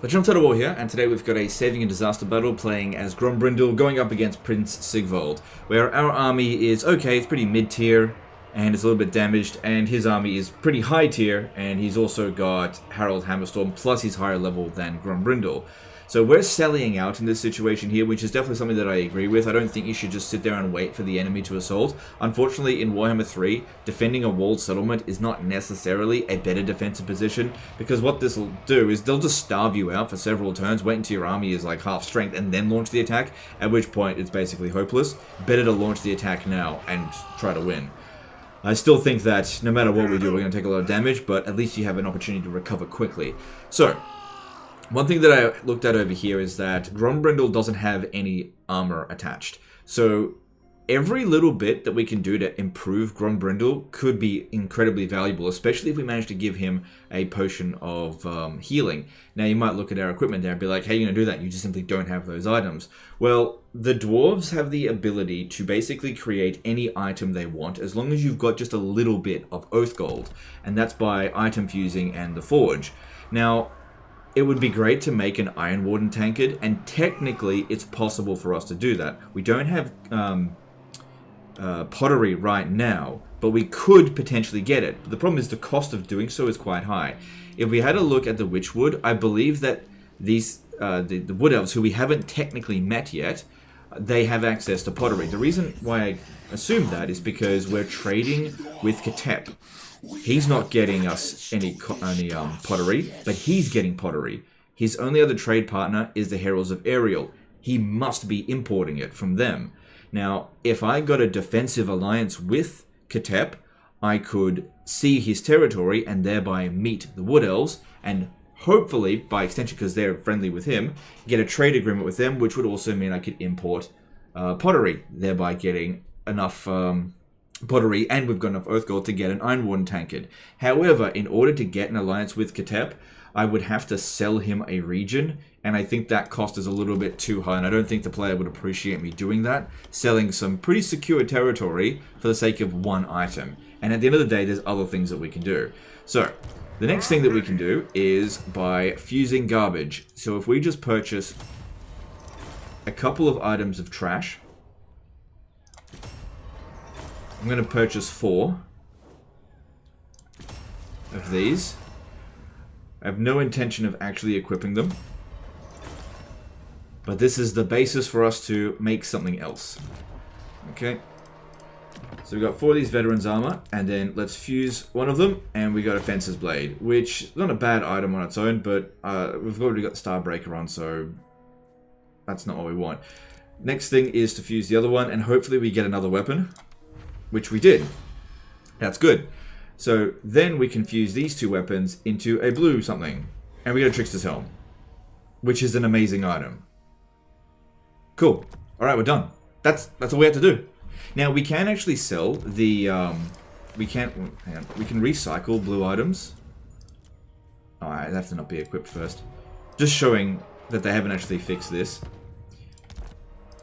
Legend of Total War here, and today we've got a saving and disaster battle playing as Grombrindal going up against Prince Sigvald, where our army is okay, it's pretty mid-tier, and it's a little bit damaged, and his army is pretty high tier, and he's also got Harald Hammerstorm, plus he's higher level than Grombrindal. So we're sallying out in this situation here, which is definitely something that I agree with. I don't think you should just sit there and wait for the enemy to assault. Unfortunately, in Warhammer 3, defending a walled settlement is not necessarily a better defensive position, because what this will do is they'll just starve you out for several turns, wait until your army is like half strength, and then launch the attack, at which point it's basically hopeless. Better to launch the attack now and try to win. I still think that no matter what we do, we're going to take a lot of damage, but at least you have an opportunity to recover quickly. So, one thing that I looked at over here is that Grombrindal doesn't have any armor attached. So every little bit that we can do to improve Grombrindal could be incredibly valuable, especially if we manage to give him a potion of healing. Now you might look at our equipment there and be like, hey, you're going to do that, you just simply don't have those items. Well, the dwarves have the ability to basically create any item they want as long as you've got just a little bit of oath gold, and that's by item fusing and the forge. Now, it would be great to make an Iron Warden tankard, and technically it's possible for us to do that. We don't have pottery right now, but we could potentially get it. But the problem is the cost of doing so is quite high. If we had a look at the Witchwood, I believe that these the Wood Elves, who we haven't technically met yet, they have access to pottery. The reason why I assume that is because we're trading with Katep. He's not getting us any pottery, but he's getting pottery. His only other trade partner is the Heralds of Ariel. He must be importing it from them. Now, if I got a defensive alliance with Katep, I could see his territory and thereby meet the Wood Elves, and hopefully, by extension, because they're friendly with him, get a trade agreement with them, which would also mean I could import pottery, thereby getting enough pottery, and we've got enough oath gold to get an Iron Warden tankard. However, in order to get an alliance with Katep, I would have to sell him a region, and I think that cost is a little bit too high, and I don't think the player would appreciate me doing that, selling some pretty secure territory for the sake of one item. And at the end of the day, there's other things that we can do. So, the next thing that we can do is by fusing garbage. So if we just purchase a couple of items of trash, I'm going to purchase 4 of these. I have no intention of actually equipping them, but this is the basis for us to make something else. Okay, so we've got 4 of these Veterans Armor, and then let's fuse one of them, and we got a Fencer's Blade, which is not a bad item on its own, but we've already got the Starbreaker on, so that's not what we want. Next thing is to fuse the other one, and hopefully we get another weapon, which we did. That's good. So then we can fuse these 2 weapons into a blue something. And we get a Trickster's Helm, which is an amazing item. Cool. Alright, we're done. That's all we have to do. Now we can actually sell the we can recycle blue items. Oh, I have to not be equipped first. Just showing that they haven't actually fixed this.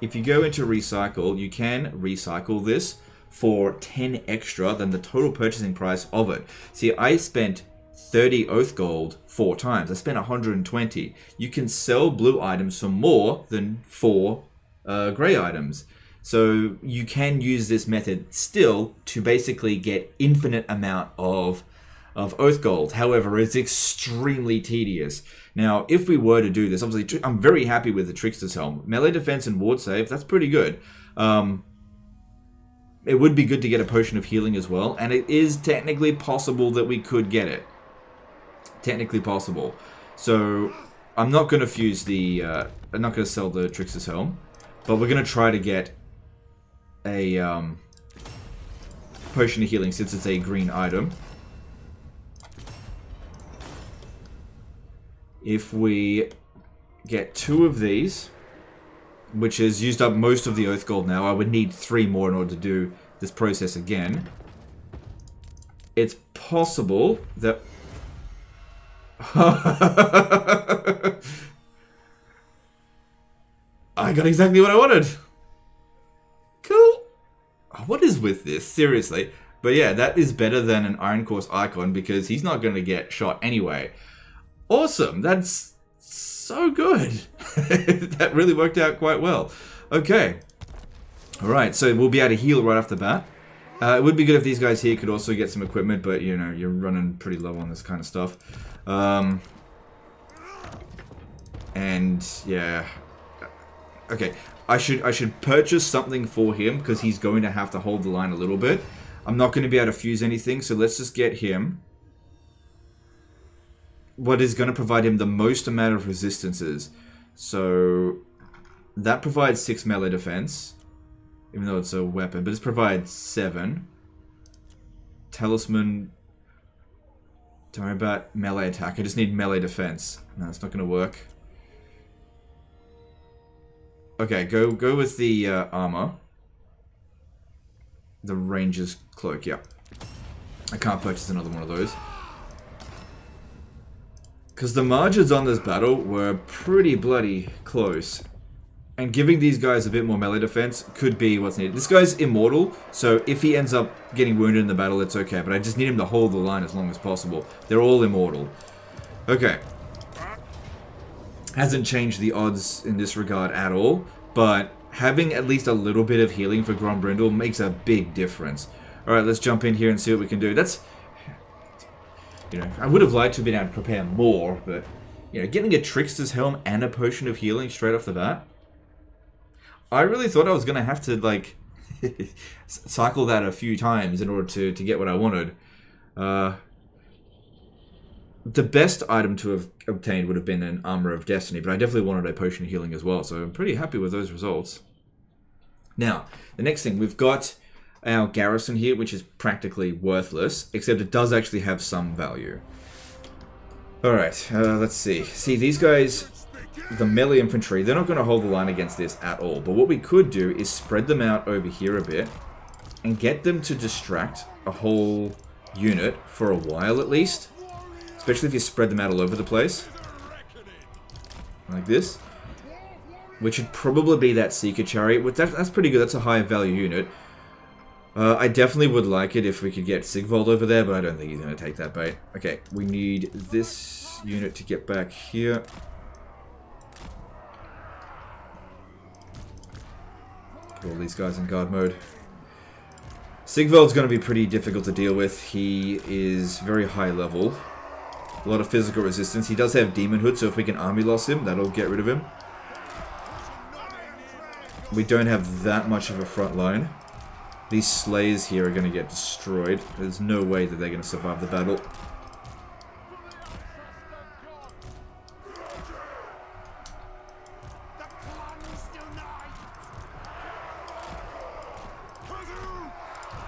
If you go into recycle, you can recycle this for 10 extra than the total purchasing price of it. See, I spent 30 oath gold 4 times. I spent 120. You can sell blue items for more than 4 grey items. So you can use this method still to basically get infinite amount of oath gold. However, it's extremely tedious. Now, if we were to do this, obviously I'm very happy with the Trickster's Helm. Melee defense and ward save, that's pretty good. It would be good to get a potion of healing as well, and it is technically possible that we could get it. Technically possible. So, I'm not going to fuse the... I'm not going to sell the Trickster's Helm, but we're going to try to get a potion of healing since it's a green item. If we get 2 of these, which has used up most of the oath gold now, I would need 3 more in order to do this process again. It's possible that... I got exactly what I wanted. Cool. What is with this? Seriously. But yeah, that is better than an Iron Course Icon because he's not going to get shot anyway. Awesome. That's so good. That really worked out quite well. Okay. Alright, so we'll be able to heal right off the bat. It would be good if these guys here could also get some equipment, but you know, you're running pretty low on this kind of stuff. And yeah. Okay, I should purchase something for him because he's going to have to hold the line a little bit. I'm not going to be able to fuse anything, so let's just get him what is going to provide him the most amount of resistances. So that provides 6 melee defense, even though it's a weapon, but it provides 7. Talisman. Don't worry about melee attack. I just need melee defense. No, it's not going to work. Okay, go with the armor. The ranger's cloak, yeah. I can't purchase another one of those. Because the margins on this battle were pretty bloody close. And giving these guys a bit more melee defense could be what's needed. This guy's immortal, so if he ends up getting wounded in the battle, it's okay. But I just need him to hold the line as long as possible. They're all immortal. Okay. Hasn't changed the odds in this regard at all. But having at least a little bit of healing for Grombrindal makes a big difference. Alright, let's jump in here and see what we can do. That's... You know, I would have liked to have been able to prepare more, but... You know, getting a Trickster's Helm and a Potion of Healing straight off the bat... I really thought I was going to have to, like... cycle that a few times in order to get what I wanted. The best item to have obtained would have been an Armour of Destiny, but I definitely wanted a Potion of Healing as well, so I'm pretty happy with those results. Now, the next thing, we've got our garrison here, which is practically worthless, except it does actually have some value. Alright, let's see. See, these guys, the melee infantry, they're not going to hold the line against this at all, but what we could do is spread them out over here a bit, and get them to distract a whole unit for a while at least. Especially if you spread them out all over the place. Like this. Which would probably be that Seeker Chariot. That's pretty good. That's a high value unit. I definitely would like it if we could get Sigvald over there, but I don't think he's going to take that bait. Okay, we need this unit to get back here. Put all these guys in guard mode. Sigvald's going to be pretty difficult to deal with. He is very high level. A lot of physical resistance. He does have Demon Hood, so if we can army loss him, that'll get rid of him. We don't have that much of a front line. These Slayers here are going to get destroyed. There's no way that they're going to survive the battle.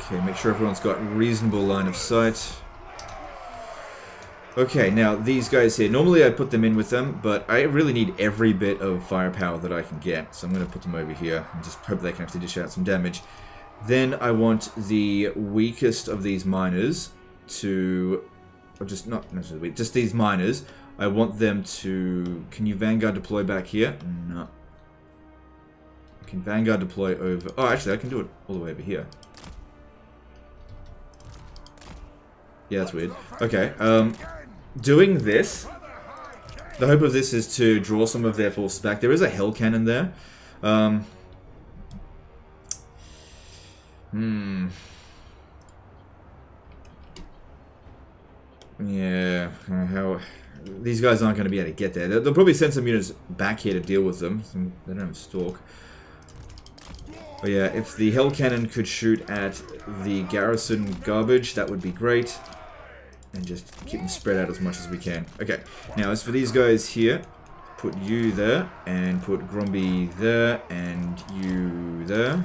Okay, make sure everyone's got reasonable line of sight. Okay, now these guys here, normally I put them in with them, but I really need every bit of firepower that I can get. So I'm going to put them over here and just hope they can actually dish out some damage. Then I want the weakest of these miners to, or just not necessarily weak, just these miners. I want them to, can you Vanguard deploy back here? No. Can Vanguard deploy over, oh actually I can do it all the way over here. Yeah, that's weird. Okay, doing this, the hope of this is to draw some of their forces back. There is a Hell Cannon there. Yeah, how... These guys aren't going to be able to get there. They'll probably send some units back here to deal with them. They don't have Stalk. But yeah, if the Hell Cannon could shoot at the garrison garbage, that would be great. And just keep them spread out as much as we can. Okay, now as for these guys here, put you there, and put Gromby there, and you there.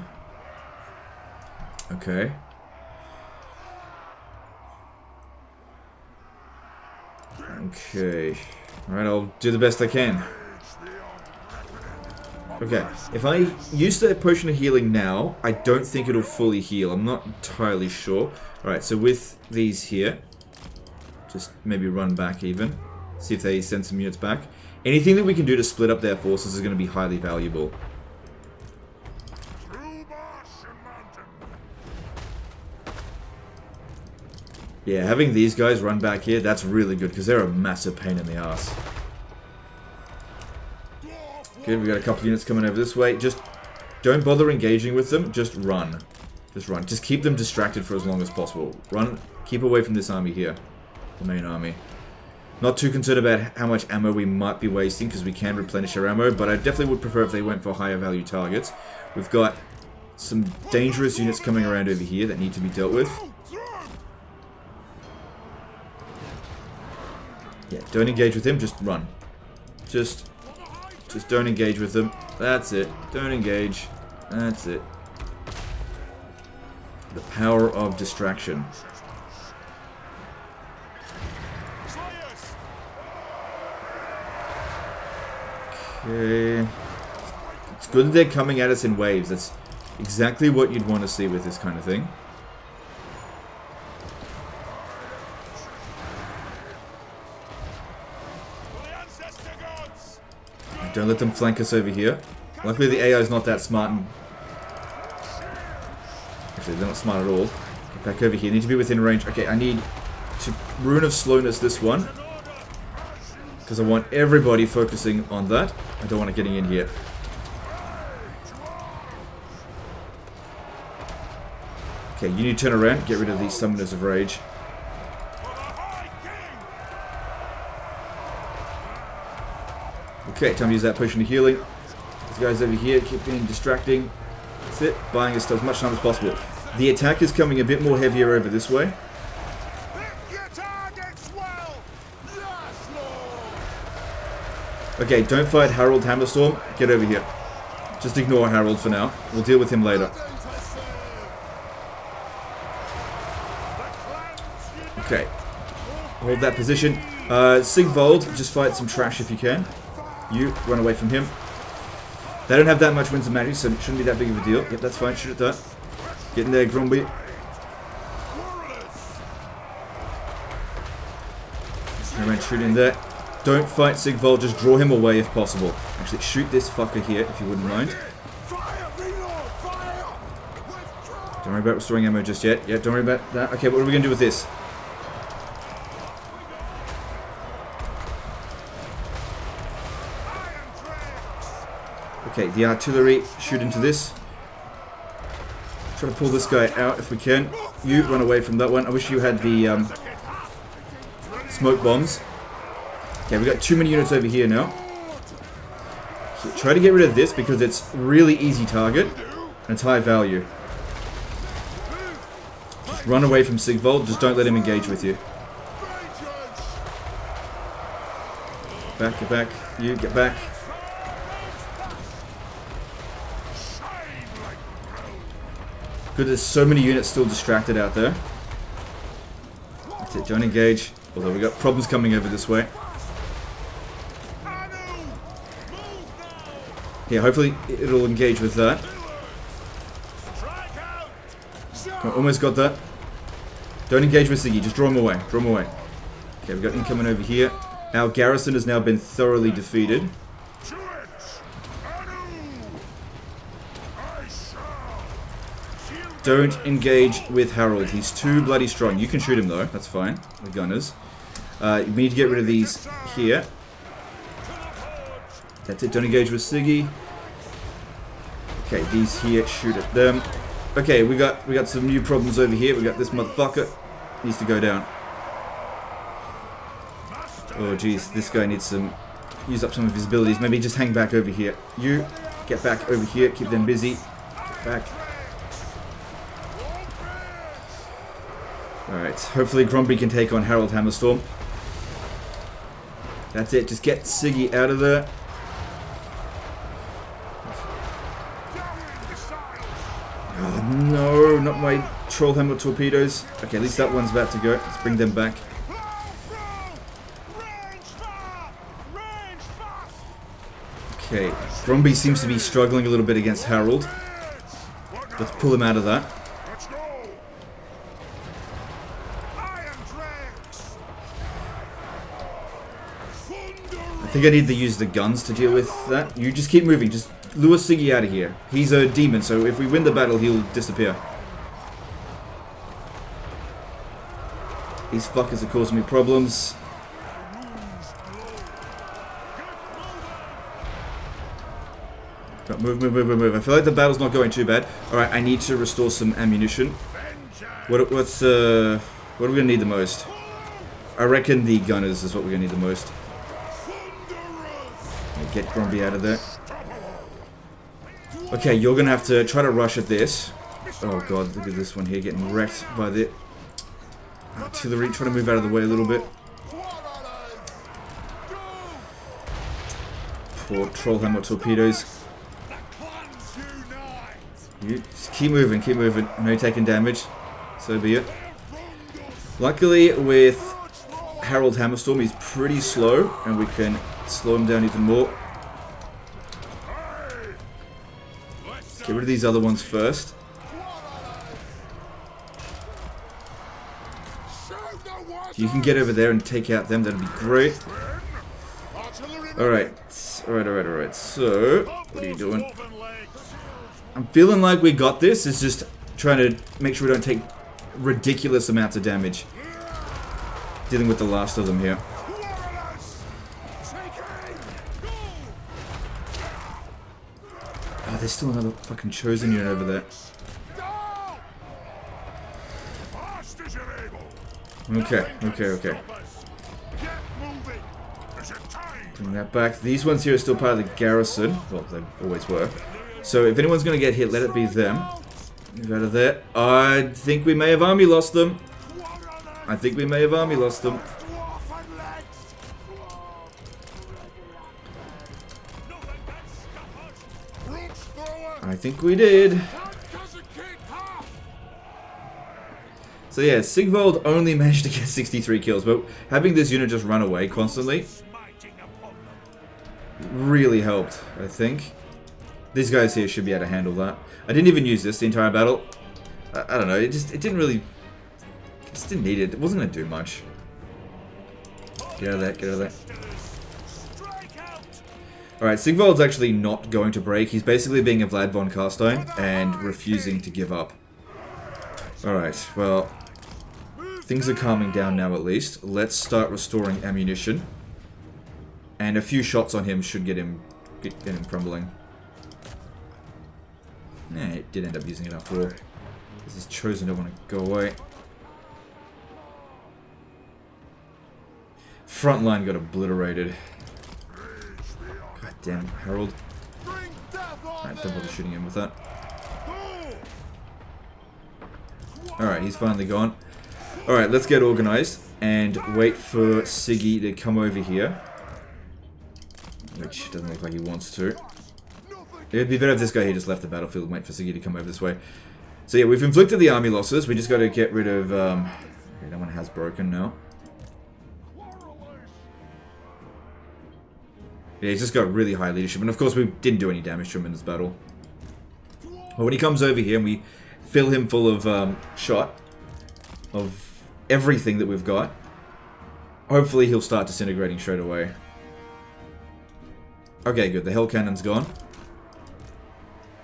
Okay. Okay. Alright, I'll do the best I can. Okay, if I use the Potion of Healing now, I don't think it'll fully heal. I'm not entirely sure. Alright, so with these here, just maybe run back even. See if they send some units back. Anything that we can do to split up their forces is going to be highly valuable. Yeah, having these guys run back here, that's really good, because they're a massive pain in the ass. Good, we got a couple units coming over this way. Just don't bother engaging with them. Just run. Just run. Just keep them distracted for as long as possible. Run. Keep away from this army here. The main army. Not too concerned about how much ammo we might be wasting because we can replenish our ammo, but I definitely would prefer if they went for higher value targets. We've got some dangerous units coming around over here that need to be dealt with. Yeah, don't engage with him, just run. Just don't engage with them. That's it. Don't engage. That's it. The power of distraction. Okay. It's good that they're coming at us in waves. That's exactly what you'd want to see with this kind of thing. Don't let them flank us over here. Luckily the AI is not that smart and... Actually, they're not smart at all. Get back over here. Need to be within range. Okay, I need to Rune of Slowness this one. Because I want everybody focusing on that. I don't want it getting in here. Okay, you need to turn around. Get rid of these Summoners of Rage. Okay, time to use that potion of healing. These guys over here keep being distracting. That's it. Buying us as much time as possible. The attack is coming a bit more heavier over this way. Okay, don't fight Harold Hammerstorm. Get over here. Just ignore Harold for now. We'll deal with him later. Okay. Hold that position. Sigvold, just fight some trash if you can. You, run away from him. They don't have that much winds of magic, so it shouldn't be that big of a deal. Yep, that's fine. Shoot at that. Get in there, Gromby. Shoot in there. Don't fight Sigvold, just draw him away if possible. Actually, shoot this fucker here, if you wouldn't mind. Don't worry about restoring ammo just yet. Yeah, don't worry about that. Okay, what are we going to do with this? Okay, the artillery, shoot into this. Try to pull this guy out if we can. You, run away from that one. I wish you had the smoke bombs. Okay, we got too many units over here now. So try to get rid of this because it's really easy target and it's high value. Just run away from Sigvold, just don't let him engage with you. Back, get back. You, get back. Good, there's so many units still distracted out there. That's it, don't engage. Although we got problems coming over this way. Yeah, hopefully it'll engage with that. Almost got that. Don't engage with Siggy, just draw him away. Draw him away. Okay, we've got incoming over here. Our garrison has now been thoroughly defeated. Don't engage with Harold. He's too bloody strong. You can shoot him though. That's fine. The gunners. We need to get rid of these here. That's it. Don't engage with Siggy. Okay, these here. Shoot at them. Okay, we got some new problems over here. We got this motherfucker. Needs to go down. Oh jeez, this guy needs some. Use up some of his abilities. Maybe just hang back over here. You get back over here. Keep them busy. Get back. Alright, hopefully Gromby can take on Harold Hammerstorm. That's it, just get Siggy out of there. Oh no, not my Trollhammer torpedoes. Okay, at least that one's about to go. Let's bring them back. Okay, Gromby seems to be struggling a little bit against Harold. Let's pull him out of that. I think I need to use the guns to deal with that. You just keep moving. Just lure Siggy out of here. He's a demon, so if we win the battle, he'll disappear. These fuckers are causing me problems. Move, move, move, move, move. I feel like the battle's not going too bad. Alright, I need to restore some ammunition. What are we gonna need the most? I reckon the gunners is what we're gonna need the most. Get Gromby out of there. Okay, you're gonna have to try to rush at this. Oh god, look at this one here getting wrecked by the artillery. Try to move out of the way a little bit. Poor Trollhammer torpedoes. You just keep moving, keep moving. I know you're taking damage. So be it. Luckily, with Harold Hammerstorm, he's pretty slow, and we can slow him down even more. Get rid of these other ones first. If you can get over there and take out them, that'd be great. Alright. Alright. So, what are you doing? I'm feeling like we got this. It's just trying to make sure we don't take ridiculous amounts of damage. Dealing with the last of them here. Oh, there's still another fucking chosen unit over there. Okay. Bring that back. These ones here are still part of the garrison. Well, they always were. So if anyone's going to get hit, let it be them. Move out of there. I think we may have army lost them. I think we did. So yeah, Sigvold only managed to get 63 kills, but having this unit just run away constantly really helped, I think. These guys here should be able to handle that. I didn't even use this the entire battle. I don't know, it didn't really... Just didn't need it. It wasn't going to do much. Get out of there. Alright, Sigvold's actually not going to break. He's basically being a Vlad von Carstein and refusing to give up. Alright, well... Things are calming down now at least. Let's start restoring ammunition. And a few shots on him should get him crumbling. Yeah, it did end up using it after all. This is chosen, don't want to go away. Front line got obliterated. God damn, Harold. Alright, don't bother shooting him with that. Alright, he's finally gone. Alright, let's get organized and wait for Siggy to come over here. Which doesn't look like he wants to. It'd be better if this guy here just left the battlefield and wait for Siggy to come over this way. So yeah, we've inflicted the army losses. We just got to get rid of... okay, that one has broken now. Yeah, he's just got really high leadership. And of course, we didn't do any damage to him in this battle. But when he comes over here and we fill him full of shot of everything that we've got, hopefully he'll start disintegrating straight away. Okay, good. The Hell Cannon's gone.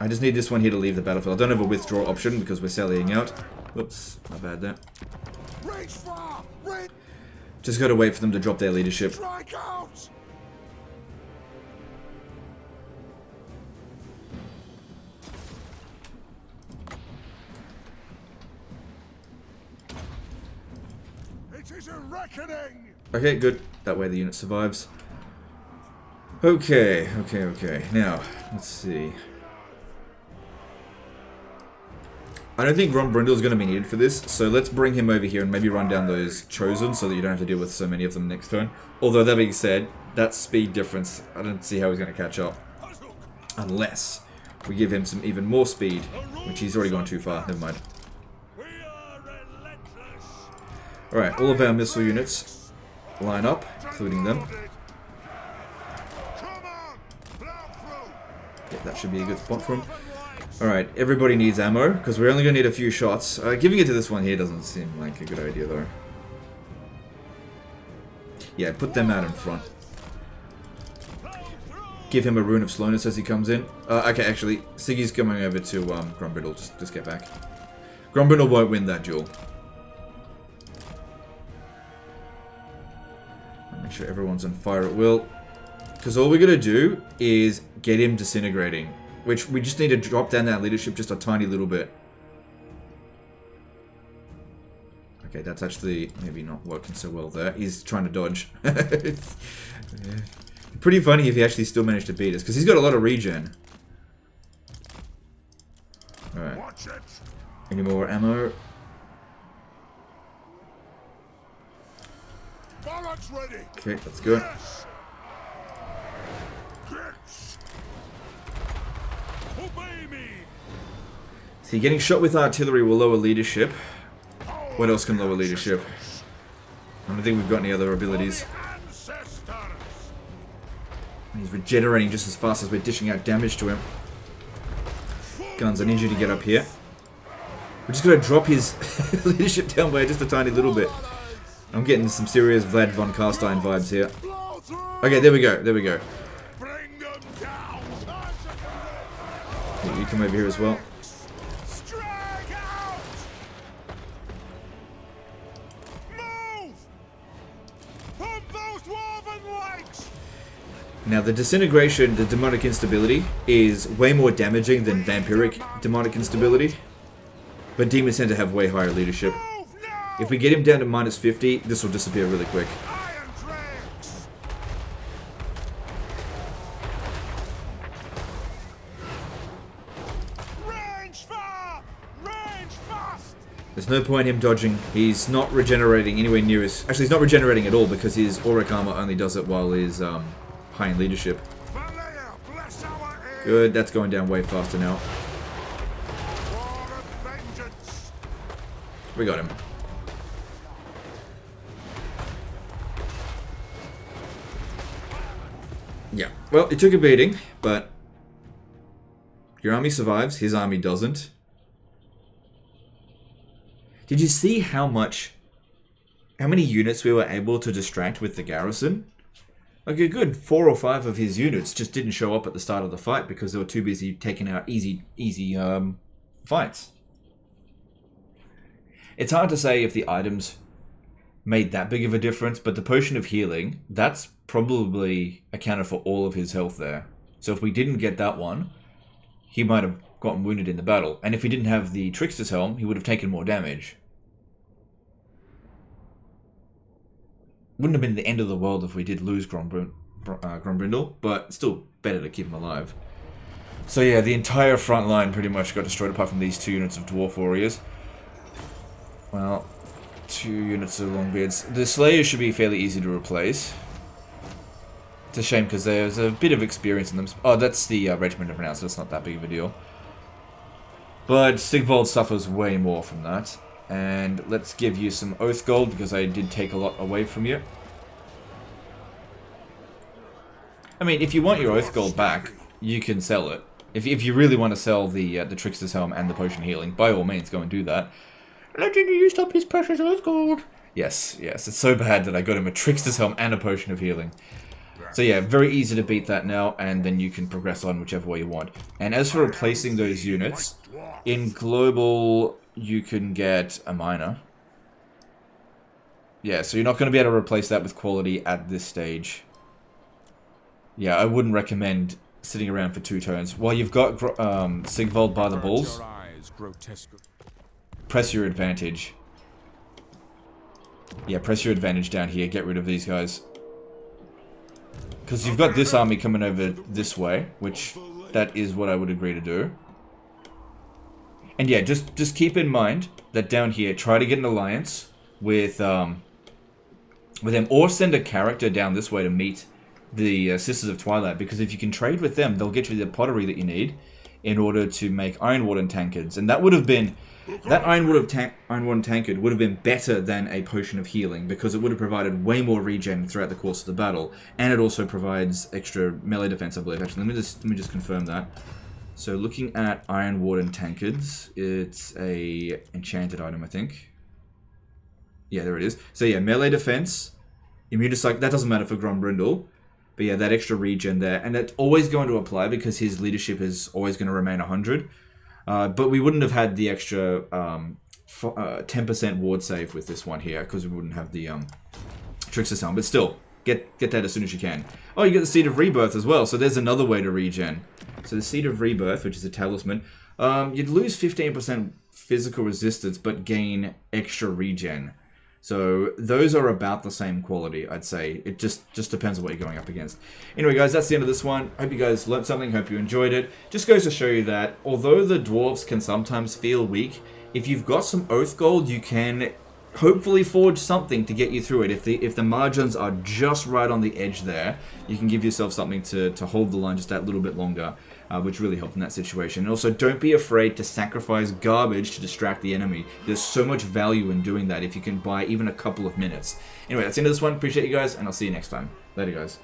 I just need this one here to leave the battlefield. I don't have a withdraw option because we're sallying out. Whoops, my bad there. Just gotta wait for them to drop their leadership. It is a reckoning. Okay, good. That way the unit survives. Okay. Now, let's see. I don't think Grombrindal is going to be needed for this, so let's bring him over here and maybe run down those Chosen so that you don't have to deal with so many of them next turn. Although, that being said, that speed difference, I don't see how he's going to catch up. Unless we give him some even more speed, which he's already gone too far. Never mind. Alright, all of our missile units line up, including them. Yeah, that should be a good spot for him. Alright, everybody needs ammo, because we're only going to need a few shots. Giving it to this one here doesn't seem like a good idea, though. Yeah, put them out in front. Give him a rune of slowness as he comes in. Okay, actually, Siggy's coming over to Grombrindal. Just get back. Grombrindal won't win that duel. Make sure everyone's on fire at will. Because all we're going to do is get him disintegrating. which we just need to drop down that leadership just a tiny little bit. Okay, that's actually maybe not working so well there. He's trying to dodge. Yeah. Pretty funny if he actually still managed to beat us, because he's got a lot of regen. Alright. Any more ammo? Okay, that's good. See, getting shot with artillery will lower leadership. What else can lower leadership? I don't think we've got any other abilities. He's regenerating just as fast as we're dishing out damage to him. Guns, I need you to get up here. We're just going to drop his leadership down by just a tiny little bit. I'm getting some serious Vlad von Carstein vibes here. Okay, there we go, there we go. You come over here as well. Now the disintegration, the demonic instability, is way more damaging than vampiric demonic instability. But demons tend to have way higher leadership. If we get him down to minus 50, this will disappear really quick. There's no point in him dodging. He's not regenerating anywhere near his... Actually, he's not regenerating at all because his auric armor only does it while he's high in leadership. Good, that's going down way faster now. We got him. Yeah, well, it took a beating, but your army survives, his army doesn't. Did you see how many units we were able to distract with the garrison? Like a good 4 or 5 of his units just didn't show up at the start of the fight because they were too busy taking out easy fights. It's hard to say if the items made that big of a difference, but the potion of healing, that's probably accounted for all of his health there. So if we didn't get that one, he might have gotten wounded in the battle. And if he didn't have the Trickster's Helm, he would have taken more damage. Wouldn't have been the end of the world if we did lose Grombrindal, but still better to keep him alive. So yeah, the entire front line pretty much got destroyed apart from these 2 units of Dwarf Warriors. Well, 2 units of Longbeards. The Slayers should be fairly easy to replace. It's a shame because there's a bit of experience in them. Oh, that's the regiment of Renown, so it's not that big of a deal. But Sigvald suffers way more from that. And let's give you some Oath Gold because I did take a lot away from you. I mean, if you want your Oath Gold back, you can sell it. If you really want to sell the Trickster's Helm and the Potion Healing, by all means, go and do that. Legend, you used up his precious Oath Gold. Yes, yes, it's so bad that I got him a Trickster's Helm and a Potion of Healing. So yeah, very easy to beat that now, and then you can progress on whichever way you want. And as for replacing those units, in Global, you can get a Miner. Yeah, so you're not going to be able to replace that with quality at this stage. Yeah, I wouldn't recommend sitting around for 2 turns. While you've got Sigvald by the balls, press your advantage. Yeah, press your advantage down here, get rid of these guys. Because you've got this army coming over this way, which that is what I would agree to do. And yeah, just keep in mind that down here, try to get an alliance with them, or send a character down this way to meet the Sisters of Twilight, because if you can trade with them, they'll get you the pottery that you need in order to make Ironwood and tankards. And that would have been, that Ironwood and tankard would have been better than a Potion of Healing, because it would have provided way more regen throughout the course of the battle, and it also provides extra melee defense, I believe. Actually, let me just confirm that. So looking at Ironwood and tankards, it's a enchanted item, I think. Yeah, there it is. So yeah, melee defense, immune to psych, that doesn't matter for Grombrindal. But yeah, that extra regen there. And that's always going to apply because his leadership is always going to remain 100. But we wouldn't have had the extra 10% ward save with this one here because we wouldn't have the Trickster's Helm. But still, get that as soon as you can. Oh, you get the Seed of Rebirth as well. So there's another way to regen. So the Seed of Rebirth, which is a talisman, you'd lose 15% physical resistance, but gain extra regen. So those are about the same quality, I'd say. It just depends on what you're going up against. Anyway, guys, that's the end of this one. Hope you guys learned something. Hope you enjoyed it. Just goes to show you that although the dwarves can sometimes feel weak, if you've got some oath gold, you can hopefully forge something to get you through it. If the margins are just right on the edge there, you can give yourself something to hold the line just that little bit longer, which really helped in that situation. And also, don't be afraid to sacrifice garbage to distract the enemy. There's so much value in doing that if you can buy even a couple of minutes. Anyway, that's the end of this one. Appreciate you guys, and I'll see you next time. Later, guys.